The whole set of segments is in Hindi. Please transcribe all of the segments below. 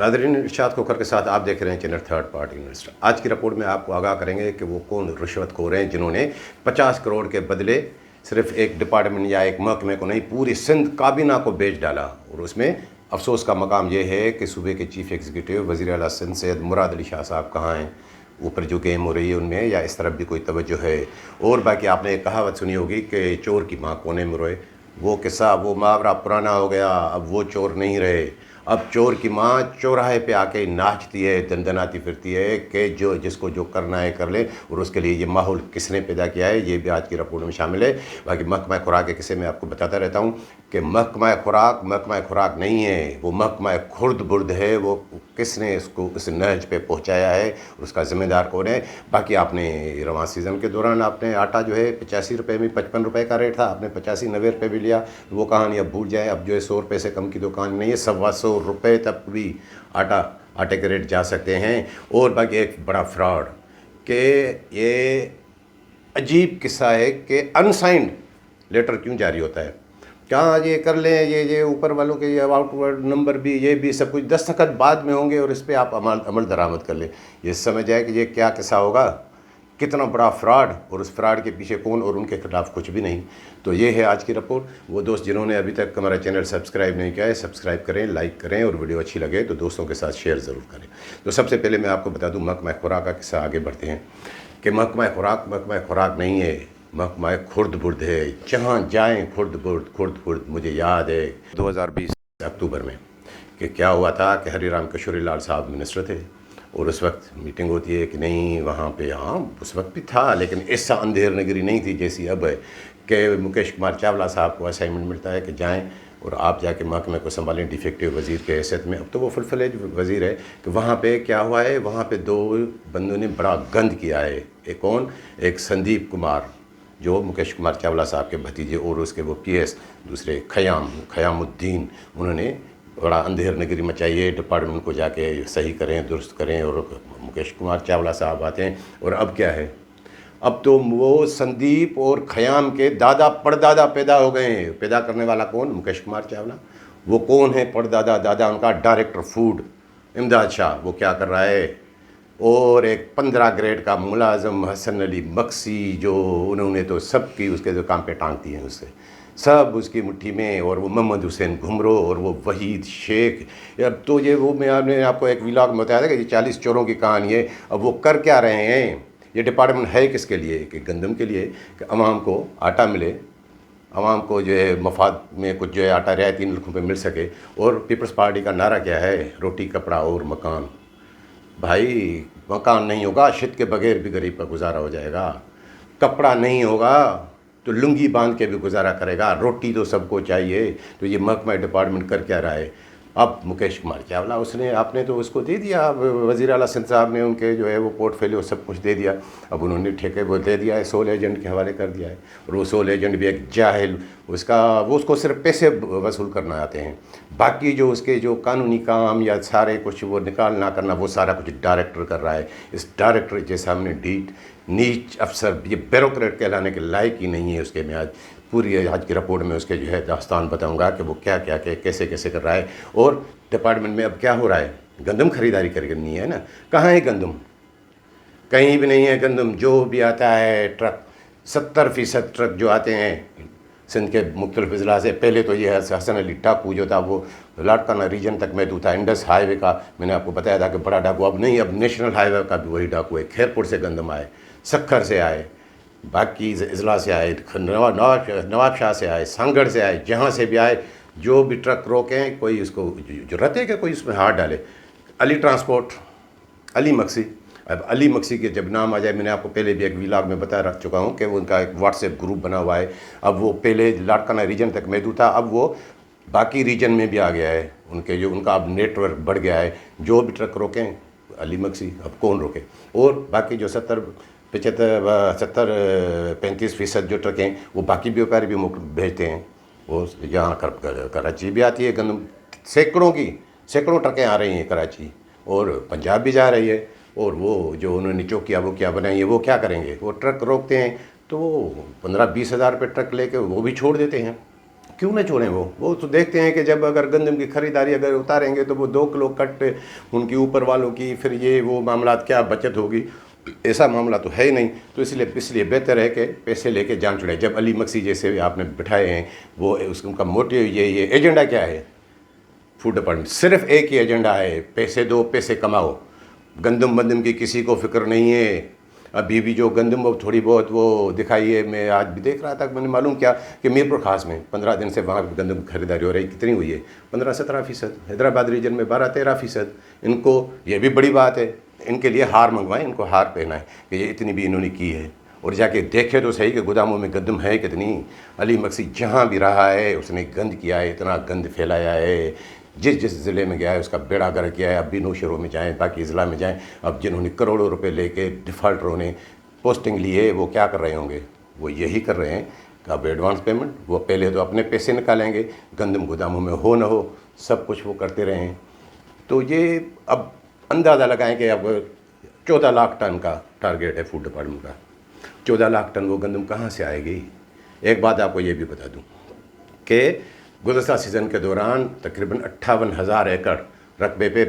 नाज़रीन, इरशाद खोखर के साथ आप देख रहे हैं चैनल थर्ड पार्टी इन्वेस्टर। आज की रिपोर्ट में आपको आगाह करेंगे कि वो कौन रिश्वतखोर हैं जिन्होंने 50 करोड़ के बदले सिर्फ एक डिपार्टमेंट या एक महकमे को नहीं, पूरी सिंध काबीना को बेच डाला। और उसमें अफसोस का मकाम ये है कि सूबे के चीफ एग्जीक्यूटिव वज़ीर आला सिंध सैयद मुराद अली शाह साहब कहाँ हैं। ऊपर जो गेम हो रही है उनमें या इस तरफ भी कोई तवज्जो है। और बाकी आपने एक कहावत सुनी होगी कि चोर की माँ कोने में रोए। वो किस्सा, वो मुहावरा पुराना हो गया। अब वो चोर नहीं रहे। अब चोर की माँ चौराहे पे आके नाचती है, दंदनाती फिरती है कि जो जिसको जो करना है कर ले। और उसके लिए ये माहौल किसने पैदा किया है, ये भी आज की रिपोर्ट में शामिल है। बाकी महकमा खुराक के किस्से में आपको बताता रहता हूँ कि महकमा खुराक नहीं है, वो महकमा खुर्द बुर्द है। वो किसने इसको इस नहज पे पहुँचाया है और उसका ज़िम्मेदार कौन है। बाकी आपने रवां सीज़न के दौरान आपने आटा जो है 85 रुपये में 55 रुपये का रेट था, आपने 85-90 रुपये भी लिया। वो कहानी अब भूल जाए। अब जो है 100 रुपये से कम की दुकान नहीं है, 125 रुपये तक भी आटे के रेट जा सकते हैं। और बाकी एक बड़ा फ्रॉड कि ये अजीब किस्सा है कि अनसाइंड लेटर क्यों जारी होता है। कहाँ ये कर लें, ये ऊपर वालों के ये आउटवर्ड नंबर भी, ये भी सब कुछ दस्तखत बाद में होंगे और इस पर आप अमल दरामद कर लें। ये समझ जाए कि ये क्या किस्सा होगा, कितना बड़ा फ्रॉड, और उस फ्रॉड के पीछे कौन, और उनके खिलाफ कुछ भी नहीं। तो ये है आज की रिपोर्ट। वो दोस्त जिन्होंने अभी तक हमारा चैनल सब्सक्राइब नहीं किया है, सब्सक्राइब करें, लाइक करें, और वीडियो अच्छी लगे तो दोस्तों के साथ शेयर ज़रूर करें। तो सबसे पहले मैं आपको बता दूं महकमा खुराक का किस्सा। आगे बढ़ते हैं कि महकमा खुराक नहीं है, महकमा खुर्द बुर्द है। जहाँ जाएँ खुर्द बुर्द। मुझे याद है 2020 अक्टूबर में कि क्या हुआ था कि हरिराम किशोरी लाल साहब मिनिस्टर थे और उस वक्त मीटिंग होती है कि नहीं वहाँ पे, हाँ उस वक्त भी था लेकिन ऐसा अंधेर नगरी नहीं थी जैसी अब है कि मुकेश कुमार चावला साहब को असाइनमेंट मिलता है कि जाएं और आप जाके महकमे को संभालें डिफेक्टिव वज़ीर के हैसियत में। अब तो वो फुल फ्लेज वज़ीर है। कि वहाँ पे क्या हुआ है, वहाँ पे दो बंदों ने बड़ा गंद किया है। एक कौन, एक संदीप कुमार जो मुकेश कुमार चावला साहब के भतीजे, और उसके वो PS दूसरे खयामुद्दीन, उन्होंने बड़ा अंधेर नगरी मचाई है। डिपार्टमेंट को जाके सही करें, दुरुस्त करें। और मुकेश कुमार चावला साहब आते हैं और अब क्या है, अब तो वो संदीप और खयाम के दादा परदादा पैदा हो गए हैं। पैदा करने वाला कौन, मुकेश कुमार चावला। वो कौन है परदादा, दादा उनका डायरेक्टर फूड इमदाद शाह। वो क्या कर रहा है, और एक 15 ग्रेड का मुलाजम हसन अली मक्सी, जो उन्होंने तो सबकी उसके जो काम पे टांग दी हैं, उससे सब उसकी मुट्ठी में। और वो मोहम्मद हुसैन घुमरो और वो वहीद शेख। अब तो ये वो मैंने आपको एक व्लॉग में बताया था कि ये 40 चोरों की कहानी है। अब वो कर क्या रहे हैं, ये डिपार्टमेंट है किसके लिए, कि गंदम के लिए कि अवाम को आटा मिले, अवाम को जो है मफाद में कुछ जो है आटा रियायती मुल्कों पे मिल सके। और पीपल्स पार्टी का नारा क्या है, रोटी कपड़ा और मकान। भाई मकान नहीं होगा, छित के बगैर भी गरीब का गुजारा हो जाएगा। कपड़ा नहीं होगा तो लुंगी बांध के भी गुजारा करेगा। रोटी तो सबको चाहिए। तो ये महकमा डिपार्टमेंट कर क्या रहा है। अब मुकेश कुमार चावला, उसने आपने तो उसको दे दिया, वज़ीर आला सिंध साहब ने उनके जो है वो पोर्टफोलियो सब कुछ दे दिया। अब उन्होंने ठेके वो दे दिया है, सोल एजेंट के हवाले कर दिया है। और वो सोल एजेंट भी एक जाहिल, उसको सिर्फ पैसे वसूल करना आते हैं। बाकी जो उसके जो कानूनी काम या सारे कुछ वो निकालना करना, वो सारा कुछ डायरेक्टर कर रहा है। इस डायरेक्टर के सामने नीच अफसर, ये ब्यूरोक्रेट कहलाने के लायक ही नहीं है। उसके मैं आज पूरी आज की रिपोर्ट में उसके जो है दास्तान बताऊंगा कि वो क्या कैसे कर रहा है। और डिपार्टमेंट में अब क्या हो रहा है, गंदम खरीदारी करनी है ना, कहाँ है गंदम, कहीं भी नहीं है गंदम। जो भी आता है ट्रक, 70% ट्रक जो आते हैं सिंध के मुख्तलिफ अजला से। पहले तो ये हसन अली टाकू जो था वो लाड़काना रीजन तक महदूद था। इंडस हाईवे का मैंने आपको बताया था कि बड़ा डाकू, अब नहीं, अब नेशनल हाईवे का भी वही डाकू है। खैरपुर से गंदम आए, सखर से आए, बाकी अजला से आए, नवाब शाह से आए, सांगड़ से आए, जहाँ से भी आए, जो भी ट्रक रोकें कोई उसको जरूरत है कि कोई उसमें हाथ डाले। अली ट्रांसपोर्ट, अली मक्सी। अब अली मक्सी के जब नाम आ जाए, मैंने आपको पहले भी एक व्लॉग में बता रख चुका हूँ कि उनका एक व्हाट्सएप ग्रुप बना हुआ है। अब वो पहले लाड़काना रीजन तक महदूद था, अब वो बाकी रीजन में भी आ गया है। उनका अब नेटवर्क बढ़ गया है। जो भी ट्रक रोकें अली मक्सी, अब कौन रोके। और बाकी जो 35% जो ट्रक हैं वो बाकी व्यापारी भी भेजते हैं। वो यहाँ कराची भी आती है गंदम, सैकड़ों ट्रकें आ रही हैं कराची, और पंजाब भी जा रही है। और वो जो उन्होंने चौकिया वो क्या बनाई है, वो क्या करेंगे, वो ट्रक रोकते हैं तो 15-20 हज़ार रुपये ट्रक लेके वो भी छोड़ देते हैं। क्यों ना छोड़ें? वो तो देखते हैं कि जब अगर गंदम की खरीदारी अगर उतारेंगे तो वो 2 किलो कट उनकी ऊपर वालों की, फिर ये वो मामला क्या बचत होगी? ऐसा मामला तो है ही नहीं। तो इसलिए बेहतर है कि पैसे लेके जान छुड़ाएं। जब अली मक्सी जैसे आपने बिठाए हैं, वो उनका मोटिव ये एजेंडा क्या है? फूड डिपार्टमेंट सिर्फ एक ही एजेंडा है, पैसे दो, पैसे कमाओ। गंदम बंदम की किसी को फिक्र नहीं है। अभी भी जो गंदम वो थोड़ी बहुत वो दिखाई है, मैं आज भी देख रहा था, मैंने मालूम किया कि मीरपुर खास में 15 दिन से वहाँ गंदम खरीदारी हो रही। कितनी हुई है? 15-17%। हैदराबाद रीजन में 12-13%। इनको ये भी बड़ी बात है, इनके लिए हार मंगवाएं, इनको हार पहनाएं कि ये इतनी भी इन्होंने की है। और जाके देखे तो सही कि गोदामों में गंदम है कितनी। अली मक्सी जहाँ भी रहा है उसने गंद किया है, इतना गंद फैलाया है। जिस ज़िले में गया है उसका बेड़ा गर्क किया है। अब भी नौशहरों में जाएँ, बाकी ज़िला में जाएँ, अब जिन्होंने करोड़ों रुपए लेके डिफ़ॉल्टरों ने पोस्टिंग लिए, वो क्या कर रहे होंगे? वो यही कर रहे हैं कि अब एडवांस पेमेंट, वो पहले तो अपने पैसे निकालेंगे, गंदम गोदामों में हो ना हो सब कुछ वो करते रहें। तो ये अब अंदाज़ा लगाएं कि अब 14 लाख टन का टारगेट है फूड डिपार्टमेंट का। 14 लाख टन वो गंदम कहाँ से आएगी? एक बात आपको ये भी बता दूं कि गुज़श्ता सीज़न के दौरान तकरीबन 58,000 एकड़ रकबे पे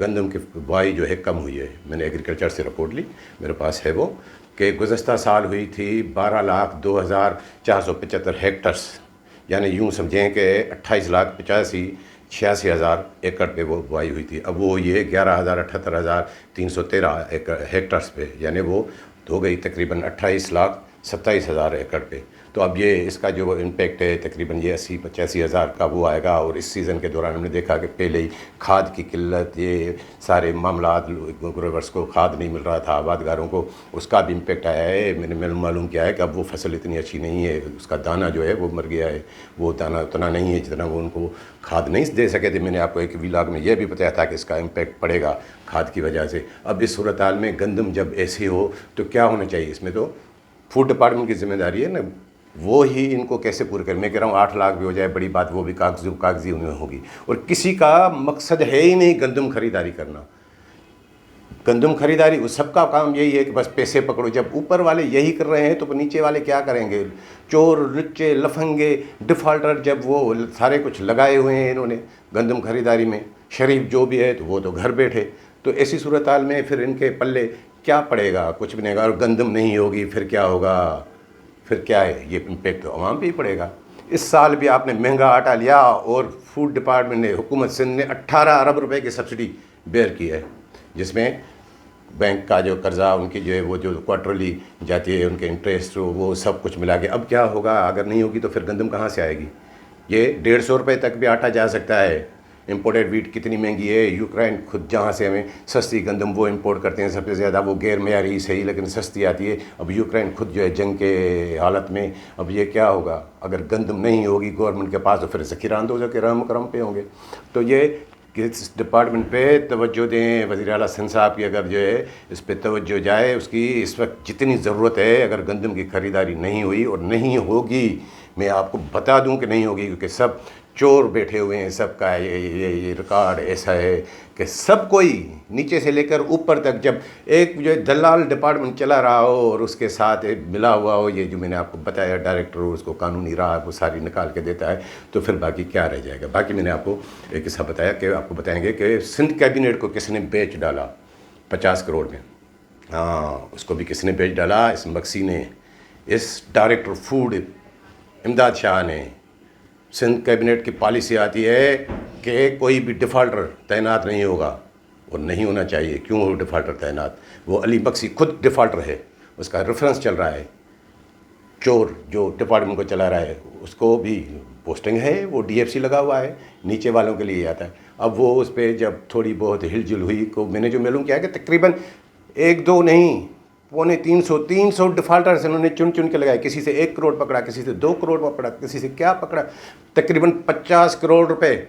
गंदम की बुआई जो है कम हुई है। मैंने एग्रीकल्चर से रिपोर्ट ली, मेरे पास है वो, कि गुज़श्ता साल हुई थी 12,02,475 हेक्टर्स, यानी यूँ समझें कि 28,85,86,000 एकड़ पे वो बुआई हुई थी। अब वो ये 11,78,313 एकड़ हेक्टर्स पे, यानी वो हो गई तकरीबन 28,27,000 एकड़ पे। तो अब ये इसका जो इम्पेक्ट है तकरीबन ये 80-85,000 का वो आएगा। और इस सीज़न के दौरान हमने देखा कि पहले ही खाद की किल्लत, ये सारे मामला, ग्रोवर्स को खाद नहीं मिल रहा था, आबादगारों को, उसका भी इम्पेक्ट आया है। मैंने मालूम किया है कि अब वो फसल इतनी अच्छी नहीं है, उसका दाना जो है वो मर गया है, वो दाना उतना नहीं है जितना वो उनको खाद नहीं दे सके थे। मैंने आपको एक व्लॉग में ये भी बताया था कि इसका इम्पेक्ट पड़ेगा खाद की वजह से। अब इस सूरत हाल में गंदम जब ऐसी हो तो क्या होना चाहिए? इसमें तो फूड डिपार्टमेंट की जिम्मेदारी है ना, वो ही इनको कैसे पूरे करें। मैं कह रहा हूँ 8 लाख भी हो जाए बड़ी बात, वो भी कागजी उनमें होगी। और किसी का मकसद है ही नहीं गंदम खरीदारी करना। गंदम खरीदारी उस सबका काम यही है कि बस पैसे पकड़ो। जब ऊपर वाले यही कर रहे हैं तो नीचे वाले क्या करेंगे? चोर, लुच्चे, लफंगे, डिफ़ॉल्टर, जब वो सारे कुछ लगाए हुए हैं इन्होंने गंदम खरीदारी में, शरीफ जो भी है तो वो तो घर बैठे। तो ऐसी सूरत हाल में फिर इनके पल्ले क्या पड़ेगा? कुछ भी नहीं। और गंदम नहीं होगी फिर क्या होगा? फिर क्या है? ये इम्पेक्ट तो आवाम पे ही पड़ेगा। इस साल भी आपने महंगा आटा लिया और फूड डिपार्टमेंट ने, हुकूमत सिंध ने 18 अरब रुपए की सब्सिडी बेयर की है, जिसमें बैंक का जो कर्जा उनकी जो है वो जो क्वार्टरली जाती है, उनके इंटरेस्ट वो सब कुछ मिला के। अब क्या होगा? अगर नहीं होगी तो फिर गंदम कहाँ से आएगी? ये 150 रुपये तक भी आटा जा सकता है। इंपोर्टेड वीट कितनी महंगी है। यूक्रेन खुद जहाँ से हमें सस्ती गंदम वो इंपोर्ट करते हैं सबसे ज़्यादा, वो गैर मेयारी सही लेकिन सस्ती आती है। अब यूक्रेन खुद जो है जंग के हालत में, अब ये क्या होगा? अगर गंदम नहीं होगी गवर्नमेंट के पास तो फिर ज़ख़ीरा अंदोज़ों के रहम करम पे होंगे। तो ये किस डिपार्टमेंट पे तवज्जो दें। वज़ीर आला सिंध साहब की अगर जो है इस पे तवज्जो जाए, उसकी इस वक्त जितनी ज़रूरत है। अगर गंदम की ख़रीदारी नहीं हुई और नहीं होगी, मैं आपको बता दूं कि नहीं होगी, क्योंकि सब चोर बैठे हुए हैं। सबका ये रिकॉर्ड ऐसा है कि सब कोई नीचे से लेकर ऊपर तक, जब एक जो दलाल डिपार्टमेंट चला रहा हो और उसके साथ मिला हुआ हो, ये जो मैंने आपको बताया डायरेक्टर हो, उसको कानूनी राह वो सारी निकाल के देता है, तो फिर बाकी क्या रह जाएगा? बाकी मैंने आपको एक किस्सा बताया कि आपको बताएंगे कि सिंध कैबिनेट को किसने बेच डाला 50 करोड़ में। हाँ, उसको भी किसने बेच डाला? इस मक्सी ने, इस डायरेक्टर फूड इमदाद शाह ने। सिंध कैबिनेट की पॉलिसी आती है कि कोई भी डिफ़ॉल्टर तैनात नहीं होगा, और नहीं होना चाहिए। क्यों हो डिफ़ॉल्टर तैनात? वो अली मक्सी खुद डिफ़ॉल्टर है, उसका रेफरेंस चल रहा है। चोर जो डिपार्टमेंट को चला रहा है उसको भी पोस्टिंग है, वो DFC लगा हुआ है, नीचे वालों के लिए आता है। अब वो उस पर जब थोड़ी बहुत हिलजुल हुई को मैंने जो मालूम किया कि तकरीबन 1-2 नहीं, 350 डिफ़ॉल्टर्स इन्होंने चुन चुन के लगाए। किसी से 1 करोड़ पकड़ा, किसी से 2 करोड़ पकड़ा, किसी से क्या पकड़ा। तकरीबन 50 करोड़ रुपए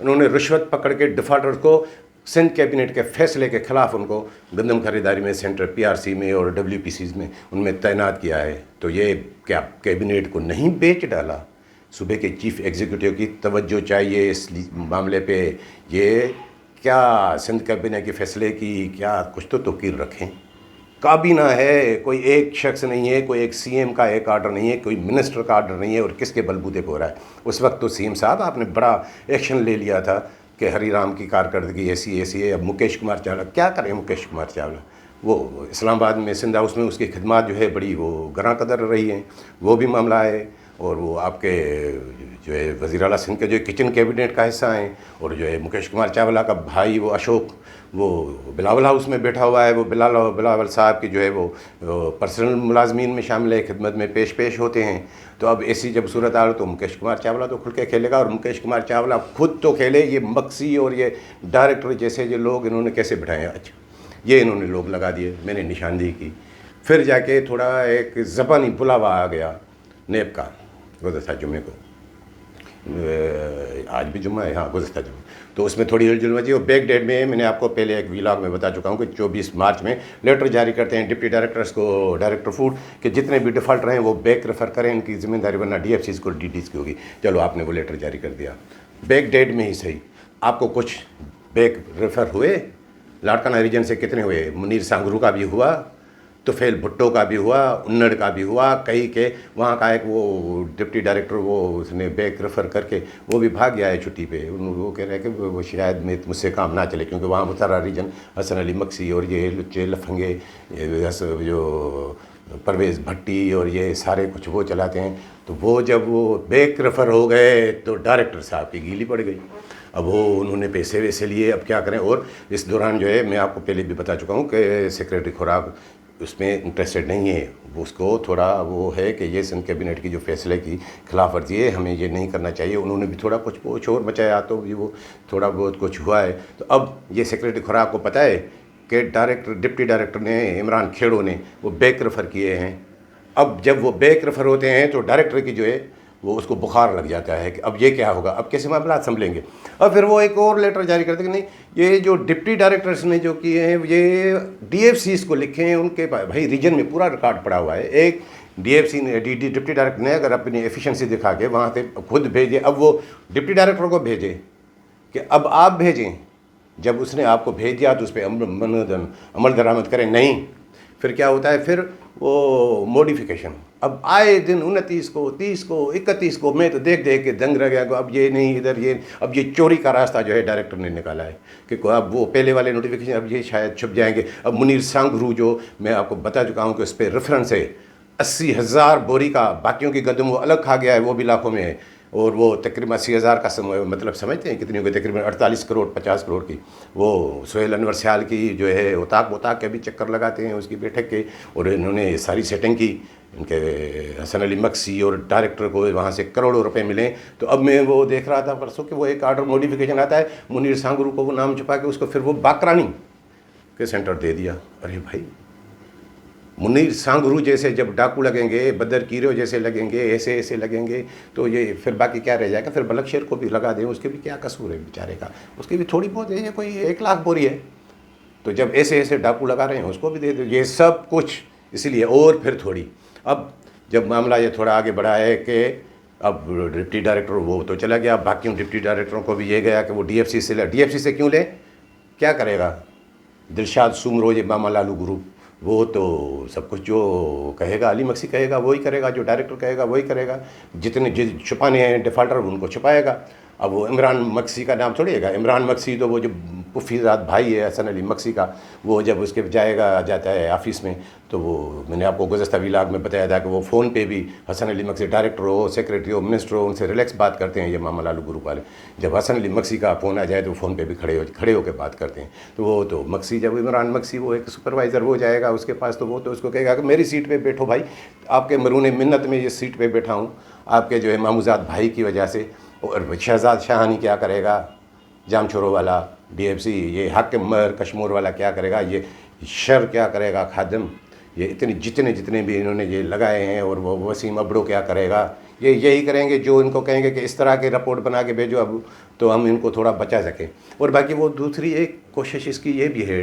उन्होंने रिश्वत पकड़ के डिफ़ॉल्टर्स को सिंध कैबिनेट के फैसले के ख़िलाफ़ उनको गंदम खरीदारी में सेंटर PRC में और WPCs में उनमें तैनात किया है। तो ये क्या कैबिनेट को नहीं बेच डाला? सूबे के चीफ एग्जीक्यूटिव की तवज्जो चाहिए इस मामले पे। ये क्या सिंध कैबिनेट के फ़ैसले की क्या कुछ तो तौकीर रखें। काबीना है, कोई एक शख्स नहीं है, कोई एक सीएम का एक आर्डर नहीं है, कोई मिनिस्टर का आर्डर नहीं है, और किसके बलबूते पे हो रहा है। उस वक्त तो सीएम साहब आपने बड़ा एक्शन ले लिया था कि हरिराम की कारकर्दगी ऐसी ऐसी है। अब मुकेश कुमार चावला क्या करें, मुकेश कुमार चावला वो इस्लामाबाद में सिंध हाउस में उसकी खिदमत जो है बड़ी वो गरां कदर रही हैं, वो भी मामला है। और वो आपके जो है वज़ीर आला सिंध के जो किचन कैबिनेट का हिस्सा हैं, और जो है मुकेश कुमार चावला का भाई वो अशोक वो बिलावल हाउस में बैठा हुआ है। वो बिलावल साहब की जो है वो पर्सनल मुलाजमीन में शामिल है, खिदमत में पेश होते हैं। तो अब ऐसी जब सूरत आ रही तो मुकेश कुमार चावला तो खुल के खेलेगा, और मुकेश कुमार चावला खुद तो खेले, ये मक्सी और ये डायरेक्टर जैसे जो लोग इन्होंने कैसे बिठाए। अच्छा ये इन्होंने लोग लगा दिए, मैंने निशानदेही की, फिर जाके थोड़ा एक ज़बानी बुलावा आ गया नेब का गुज़श्ता जुम्मे को, आज भी जुम्मा है, हाँ गुज़श्ता जुम्मे, तो उसमें थोड़ी हलचल मची। और बैक डेट में मैंने आपको पहले एक व्लॉग में बता चुका हूँ कि 24 मार्च में लेटर जारी करते हैं डिप्टी डायरेक्टर्स को, डायरेक्टर फूड, कि जितने भी डिफ़ॉल्ट रहे वो बैक रेफ़र करें, इनकी जिम्मेदारी वरना DFCs को DDs की होगी। चलो आपने वो लेटर जारी कर दिया, बैक डेट में ही सही आपको कुछ बैक रेफ़र हुए। लाड़काना रीजन से कितने हुए, मुनीर सांगरू का भी हुआ, तुफेल भुट्टो का भी हुआ, उन्नड़ का भी हुआ, कई के वहाँ का एक वो डिप्टी डायरेक्टर वो उसने बैक रेफ़र करके वो भी भाग गया है छुट्टी पे। वो कह रहे हैं कि वो शायद मुझसे काम ना चले, क्योंकि वहाँ मुतारा रीजन हसन अली मक्सी और ये लुच्चे लफंगे जो परवेज़ भट्टी और ये सारे कुछ वो चलाते हैं। तो वो जब वो बैक रेफ़र हो गए तो डायरेक्टर साहब की गीली पड़ गई। अब वो उन्होंने पैसे वैसे लिए, अब क्या करें। और इस दौरान जो है मैं आपको पहले भी बता चुका हूँ कि सेक्रेटरी खुराक उसमें इंटरेस्टेड नहीं है, वो उसको थोड़ा वो है कि ये सिंध कैबिनेट की जो फैसले की खिलाफ वर्जी है, हमें ये नहीं करना चाहिए। उन्होंने भी थोड़ा कुछ वो शोर मचाया तो भी वो थोड़ा बहुत कुछ हुआ है। तो अब ये सेक्रेटरी खुराक को पता है कि डिप्टी डायरेक्टर ने इमरान खेड़ो ने वो बैक रेफ़र किए हैं। अब जब वो बैक रेफ़र होते हैं तो डायरेक्टर की जो है वो उसको बुखार लग जाता है कि अब ये क्या होगा, अब कैसे मामला संभलेंगे। और फिर वो एक और लेटर जारी करते कि नहीं, ये जो डिप्टी डायरेक्टर्स ने जो किए हैं ये DFCs को लिखे हैं, उनके भाई रीजन में पूरा रिकॉर्ड पड़ा हुआ है। एक DFC ने डिप्टी डायरेक्टर ने अगर अपनी एफिशिएंसी दिखा के वहाँ से खुद भेजे, अब वो डिप्टी डायरेक्टर को भेजे कि अब आप भेजें, जब उसने आपको भेज दिया तो उस पर अमल दरामद करें, नहीं फिर क्या होता है, फिर वो मॉडिफिकेशन। अब आए दिन 29 को, 30 को, 31 को मैं तो देख के दंग रह गया। अब ये नहीं इधर ये, अब ये चोरी का रास्ता जो है डायरेक्टर ने निकाला है कि अब वो पहले वाले नोटिफिकेशन अब ये शायद छुप जाएंगे। अब मुनीर सांगरू जो मैं आपको बता चुका हूँ कि उस पर रेफरेंस है 80,000 बोरी का, बाकियों की गंदम वो अलग खा गया है, वो भी लाखों में है। और वो तकरीबन 80,000 का मतलब समझते हैं कितनी होगी, तकरीबन 48 करोड़ 50 करोड़ की। वो सोहेल अनवर स्याल की जो है उताक के भी चक्कर लगाते हैं उसकी बैठक के, और इन्होंने सारी सेटिंग की। इनके हसन अली मक्सी और डायरेक्टर को वहाँ से करोड़ों रुपए मिले। तो अब मैं वो देख रहा था परसों कि वो एक आर्डर मॉडिफिकेशन आता है, मुनीर सांगरू को वो नाम छुपा के उसको फिर वो बाकरानी के सेंटर दे दिया। अरे भाई, मुनीर सांगरू जैसे जब डाकू लगेंगे, बदर कीरो जैसे लगेंगे, ऐसे ऐसे लगेंगे, तो ये फिर बाकी क्या रह जाएगा। फिर बलकशेर को भी लगा दें, उसके भी क्या कसूर है बेचारे का, उसकी भी थोड़ी बहुत है, ये कोई 1 लाख बोरी है, तो जब ऐसे ऐसे डाकू लगा रहे हैं उसको भी दे दो। ये सब कुछ इसीलिए। और फिर थोड़ी अब जब मामला ये थोड़ा आगे बढ़ा है कि अब डिप्टी डायरेक्टर वो तो चला गया, बाकी डिप्टी डायरेक्टरों को भी ये गया कि वो DFC से DFC से क्यों लें, क्या करेगा दिलशाद सुमरो, ये मामा लालू गुरु, वो तो सब कुछ जो कहेगा अली मक्सी कहेगा वही करेगा, जो डायरेक्टर कहेगा वही करेगा, जितने छुपाने हैं डिफ़ाल्टर उनको छुपाएगा। अब वो इमरान मक्सी का नाम छोड़िएगा, इमरान मक्सी तो वो जो पुफीज़ाद भाई है हसन अली मक्सी का, वो जब उसके जाता है ऑफिस में, तो वो मैंने आपको गुज़श्ता व्लॉग में बताया था कि वो फ़ोन पे भी हसन अली मक्सी डायरेक्टर हो, सेक्रेटरी हो, मिनिस्टर हो, उनसे रिलैक्स बात करते हैं ये मामा लालू ग्रुप वाले। जब हसन अली मक्सी का फ़ोन आ जाए तो फ़ोन पे भी खड़े होकर बात करते हैं। तो वो तो मक्सी, जब इमरान मक्सी वो एक सुपरवाइज़र हो जाएगा उसके पास, तो वो तो उसको कहेगा कि मेरी सीट पर बैठो भाई, आपके मरून मिन्नत में ये सीट पर बैठा हूँ, आपके जो है मामूजाद भाई की वजह से। और शहजाद शाहानी क्या करेगा, जाम छोरो वाला DFC, ये हाकिम मर कश्मीर वाला क्या करेगा, ये शर क्या करेगा खादम, ये इतने जितने भी इन्होंने ये लगाए हैं, और वो वसीम अबड़ो क्या करेगा, ये यही करेंगे जो इनको कहेंगे कि इस तरह के रिपोर्ट बना के भेजो अब, तो हम इनको थोड़ा बचा सकें। और बाकी वो दूसरी एक कोशिश इसकी ये भी है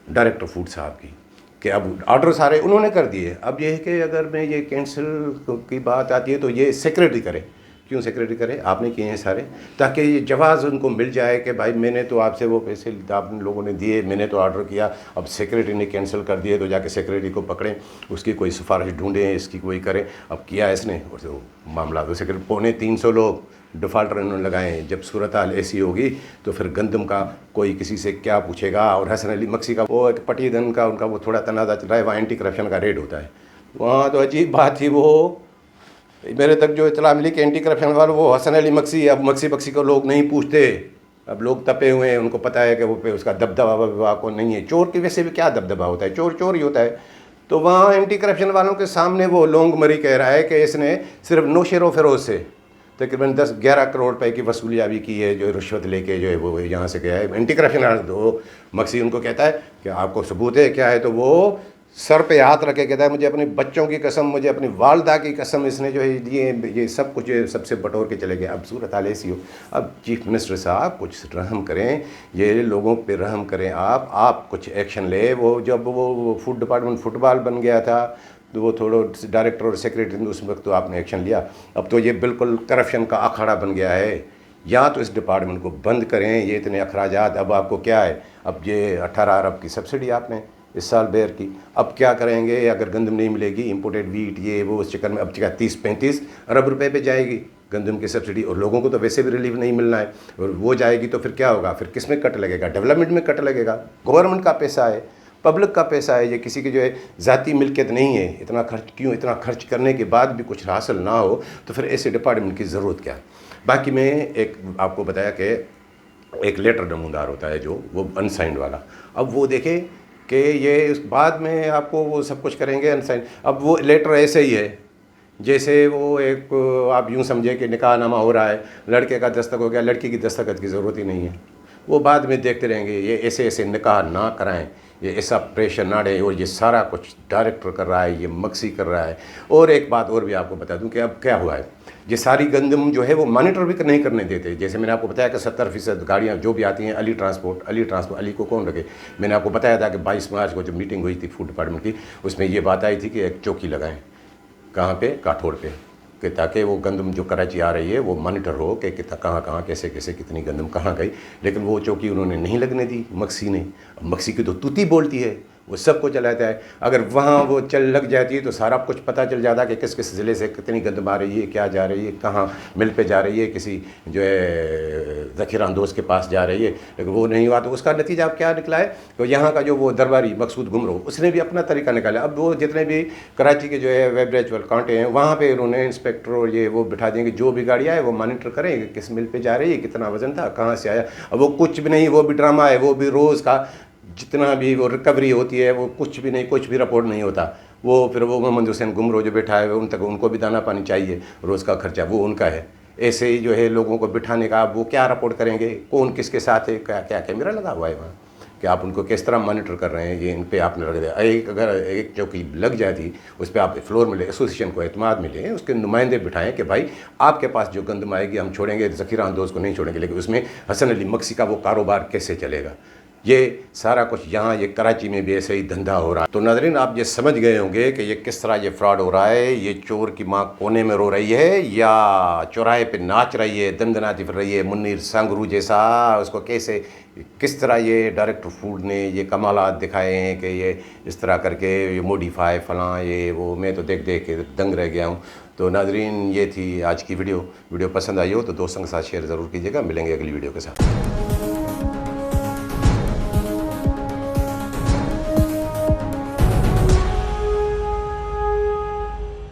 डायरेक्टर फूड साहब की कि अब ऑर्डर सारे उन्होंने कर दिए, अब ये है कि अगर मैं ये कैंसिल की बात आती है तो ये सेक्रेटरी करे, क्यों सेक्रेटरी करे? आपने किए हैं सारे, ताकि ये जवाज़ उनको मिल जाए कि भाई मैंने तो आपसे वो पैसे आप लोगों ने दिए, मैंने तो ऑर्डर किया, अब सेक्रेटरी ने कैंसिल कर दिए तो जाके सेक्रेटरी को पकड़ें, उसकी कोई सिफारिश ढूंढें, इसकी कोई करें। अब किया इसने और तो मामला तो सेक्रेटरी 350 लोग डिफ़ाल्टर इन्होंने लगाए। जब सूरत हाल ऐसी होगी तो फिर गंदम का कोई किसी से क्या पूछेगा। और हसन अली मक्सी का वो एक पटीधन का उनका वो थोड़ा तनाज़ा चल रहा है, वहाँ एंटी करप्शन का रेड होता है। वहाँ तो अजीब बात थी, वो मेरे तक जो इतला मिली कि एंटी करप्शन वाले वो हसन अली मक्सी, अब मक्सी बक्सी को लोग नहीं पूछते, अब लोग तपे हुए हैं, उनको पता है कि वो पे उसका दबदबा विभाग को नहीं है। चोर की वैसे भी क्या दबदबा होता है, चोर चोर ही होता है। तो वहाँ एंटी करप्शन वालों के सामने वो लोंग मरी कह रहा है कि इसने सिर्फ नौशेरो फिरोज से तकरीबन 10-11 करोड़ रुपए की वसूलियाबी की है, जो रिश्वत लेके जो है वो यहाँ से गया है। एंटी करप्शन तो मक्सी उनको कहता है कि आपको सबूत है क्या है, तो वो सर पे हाथ रख के कहता है मुझे अपने बच्चों की कसम, मुझे अपनी वालदा की कसम, इसने जो है ये सब कुछ सबसे बटोर के चले गए। अब सूरत हाल ऐसी हो, अब चीफ मिनिस्टर साहब कुछ रहम करें, ये लोगों पे रहम करें, आप कुछ एक्शन ले। वो जब वो फूड डिपार्टमेंट फुटबॉल बन गया था तो वो थोड़ा डायरेक्टर और सेक्रेटरी उस वक्त तो आपने एक्शन लिया, अब तो ये बिल्कुल करप्शन का अखाड़ा बन गया है। या तो इस डिपार्टमेंट को बंद करें, ये इतने अखराजात, अब आपको क्या है, अब ये 18 अरब की सब्सिडी आपने इस साल बेर की, अब क्या करेंगे अगर गंदम नहीं मिलेगी, इंपोर्टेड वीट ये वो, उस चक्कर में अब 30-35 अरब रुपए पे जाएगी गंदम की सब्सिडी, और लोगों को तो वैसे भी रिलीफ नहीं मिलना है, और वो जाएगी तो फिर क्या होगा, फिर किस में कट लगेगा, डेवलपमेंट में कट लगेगा। गवर्नमेंट का पैसा है, पब्लिक का पैसा है, ये किसी की जो है ज़ाती मिल्कियत नहीं है। इतना खर्च क्यों, इतना खर्च करने के बाद भी कुछ हासिल ना हो तो फिर ऐसे डिपार्टमेंट की ज़रूरत क्या है। बाकी मैं एक आपको बताया कि एक लेटर नमूदार होता है जो वो अनसाइंड वाला, अब वो देखें कि ये उस बाद में आपको वो सब कुछ करेंगे अनसाइन। अब वो लेटर ऐसे ही है जैसे वो एक आप यूँ समझे कि निकाहनामा हो रहा है, लड़के का दस्तखत हो गया, लड़की की दस्तखत की ज़रूरत ही नहीं है, वो बाद में देखते रहेंगे। ये ऐसे ऐसे निकाह ना कराएं, ये ऐसा प्रेशर ना दें, और ये सारा कुछ डायरेक्टर कर रहा है, ये मक्सी कर रहा है। और एक बात और भी आपको बता दूं कि अब क्या हुआ है, ये सारी गंदम जो है वो मॉनिटर भी नहीं करने देते। जैसे मैंने आपको बताया कि 70% गाड़ियाँ जो भी आती हैं अली ट्रांसपोर्ट, अली को कौन रखे। मैंने आपको बताया था कि 22 मार्च को जो मीटिंग हुई थी फूड डिपार्टमेंट की, उसमें ये बात आई थी कि एक चौकी लगाएं, कहाँ पे, काठोड़ पे, कि ताकि वो गंदम जो कराची आ रही है वो मॉनिटर हो कि कहाँ कैसे कैसे कितनी गंदम कहाँ गई। लेकिन वो चौकी उन्होंने नहीं लगने दी मक्सी ने। मक्सी की तो तूती बोलती है, वो सबको चलाता है। अगर वहाँ वो चल लग जाती है तो सारा कुछ पता चल जाता है कि किस किस ज़िले से कितनी गंदम आ रही है, क्या जा रही है, कहाँ मिल पे जा रही है, किसी जो है ज़ख़ीरा अंदोज के पास जा रही है। लेकिन वो नहीं हुआ तो उसका नतीजा अब क्या निकला है, तो यहाँ का जो वो दरबारी मकसूद गुमरो उसने भी अपना तरीका निकाला। अब वो जितने भी कराची के जो है वेबरेज वाले कांटे हैं वहाँ पर उन्होंने इंस्पेक्टर और ये वो बिठा देंगे, जो भी गाड़ी आए वो मॉनिटर करें किस मिल पर जा रही है, कितना वज़न था, कहाँ से आया। अब वो कुछ भी नहीं, वो भी ड्रामा है, वो भी रोज़ का जितना भी वो रिकवरी होती है वो कुछ भी नहीं, कुछ भी रिपोर्ट नहीं होता। वो फिर वो मोहम्मद हुसैन गुमरो जो बैठा है उन तक उनको भी दाना पानी चाहिए, रोज़ का खर्चा वो उनका है। ऐसे ही जो है लोगों को बिठाने का, वो क्या रिपोर्ट करेंगे, कौन किसके साथ है, क्या क्या कैमरा लगा हुआ है वहाँ, कि आप उनको किस तरह मॉनिटर कर रहे हैं, ये इन पे आपने रख दिया। अगर एक चौकी लग जाती उस पर आप फ्लोर मिले, एसोसिएशन को एतमाद मिले, उसके नुमाइंदे बिठाएं कि भाई आपके पास जो गंदम आएगी हम छोड़ेंगे, ज़ख़ीरा अंदोज़ को नहीं छोड़ेंगे। लेकिन उसमें हसन अली मक्सी का वो कारोबार कैसे चलेगा, ये सारा कुछ यहाँ ये कराची में भी ऐसे ही धंधा हो रहा है। तो नाज़रीन आप ये समझ गए होंगे कि ये किस तरह ये फ्रॉड हो रहा है। ये चोर की माँ कोने में रो रही है या चौराहे पे नाच रही है, दंदनाती फिर रही है मुन्नीर सांगरू जैसा। उसको कैसे किस तरह ये डायरेक्टर फूड ने ये कमालात दिखाए हैं कि ये इस तरह करके ये मॉडिफाई फलां ये वो, मैं तो देख देख के दंग रह गया हूँ। तो नाज़रीन ये थी आज की वीडियो पसंद आई हो तो दोस्तों के साथ शेयर ज़रूर कीजिएगा। मिलेंगे अगली वीडियो के साथ।